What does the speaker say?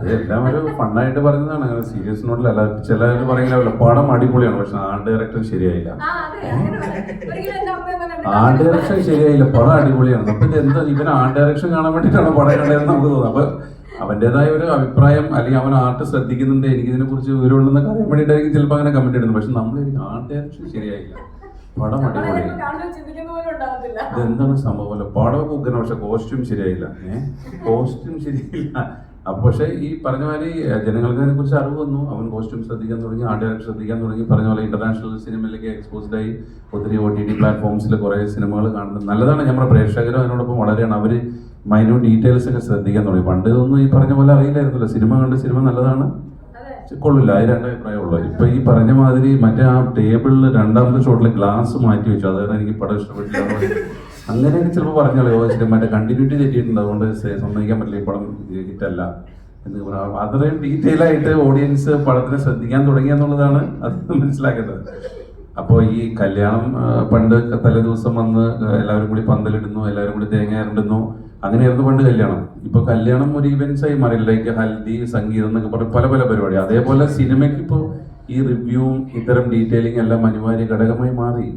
ഇതെല്ലാം ഒരു ഫണ്ണായിട്ട് പറയുന്നതാണ്, അങ്ങനെ സീരിയസ് നോട്ടിൽ അല്ല. ചിലർ പറയുന്നില്ല പടം അടിപൊളിയാണ് പക്ഷെ ആർട്ട് ഡയറക്ടർ ശരിയായില്ല, ആർട്ട് ഡയറക്ഷൻ ശരിയായില്ല, പടം അടിപൊളിയാണ്. അപ്പൊ ഇത് എന്താ ഇവൻ ആർട്ട് ഡയറക്ഷൻ കാണാൻ വേണ്ടിയിട്ടാണ് പടം കണ്ടതെന്ന് നമുക്ക് തോന്നുന്നത്. അപ്പൊ അവൻ്റെതായ ഒരു അഭിപ്രായം അല്ലെങ്കിൽ അവൻ ആർട്ട് ശ്രദ്ധിക്കുന്നുണ്ട്, എനിക്ക് ഇതിനെ കുറിച്ച് വിവരമുണ്ടെന്നൊക്കെ അറിയാൻ വേണ്ടിയിട്ടായിരിക്കും ചിലപ്പോൾ അങ്ങനെ കമന്റ് ഇടുന്നത്. പക്ഷെ നമ്മൾ ആർട്ട് ഡയറക്ഷൻ ശരിയായില്ല, പടം അടിപൊളി, ഇതെന്താണ് സംഭവം, പടമൊക്കെ ഉഗ്രനം പക്ഷെ കോസ്റ്റ്യൂം ശരിയായില്ല, കോസ്റ്റ്യൂം ശരിയായില്ല. അപ്പൊ പക്ഷെ ഈ പറഞ്ഞ മാതിരി ജനങ്ങൾക്ക് അതിനെ കുറിച്ച് അറിവ് വന്നു, അവൻ കോസ്റ്റ്യൂം ശ്രദ്ധിക്കാൻ തുടങ്ങി, ആർട്ട് ഡയറക്ഷൻ ശ്രദ്ധിക്കാൻ തുടങ്ങി. പറഞ്ഞ പോലെ ഇന്റർനാഷണൽ സിനിമയിലേക്ക് എക്സ്പോസ്ഡ് ആയി, ഒത്തിരി OTT പ്ലാറ്റ്ഫോംസിൽ കുറെ സിനിമകൾ കാണുന്നത് നല്ലതാണ്. നമ്മുടെ പ്രേക്ഷകരും അതിനോടൊപ്പം വളരെയാണ്, അവര് മൈന്യൂട്ട് ഡീറ്റെയിൽസ് ഒക്കെ ശ്രദ്ധിക്കാൻ തുടങ്ങി. പണ്ട് ഇതൊന്നും ഈ പറഞ്ഞ പോലെ അറിയില്ലായിരുന്നല്ലോ, സിനിമ കണ്ട് സിനിമ നല്ലതാണ് കൊള്ളില്ല, അത് രണ്ടഭിപ്രായമുള്ളൂ. ഇപ്പൊ ഈ പറഞ്ഞ മാതിരി മറ്റേ ആ ടേബിളിൽ രണ്ടാമത്തെ ഷോട്ടിൽ ഗ്ലാസ് മാറ്റി വെച്ചു, അതാണ് എനിക്ക് പടം ഇഷ്ടപ്പെട്ടില്ല. അങ്ങനെയൊക്കെ ചിലപ്പോൾ പറഞ്ഞോളൂ, മറ്റേ കണ്ടിന്യൂറ്റി തെറ്റിയിട്ടുണ്ട്, അതുകൊണ്ട് സമ്മതിക്കാൻ പറ്റില്ല ഈ പടം ഹിറ്റല്ല എന്ന് പറയാം. അത്രയും ഡീറ്റെയിൽ ആയിട്ട് ഓഡിയൻസ് പടത്തിനെ ശ്രദ്ധിക്കാൻ തുടങ്ങി എന്നുള്ളതാണ് അത് മനസ്സിലാക്കേണ്ടത്. അപ്പോൾ ഈ കല്യാണം പണ്ട് തലേ ദിവസം വന്ന് എല്ലാവരും കൂടി പന്തലിടുന്നു, എല്ലാവരും കൂടി തേങ്ങ ഇടുന്നു, അങ്ങനെയായിരുന്നു പണ്ട് കല്യാണം. ഇപ്പൊ കല്യാണം ഒരു ഇവന്റ്സ് ആയി മാറി, ലൈക്ക് ഹൽദി, സംഗീതം എന്നൊക്കെ പറഞ്ഞ് പല പല പരിപാടി. അതേപോലെ സിനിമയ്ക്ക് ഇപ്പോൾ ഈ റിവ്യൂവും ഇത്തരം ഡീറ്റെയിലിംഗ് എല്ലാം അനിവാര്യ ഘടകമായി മാറി.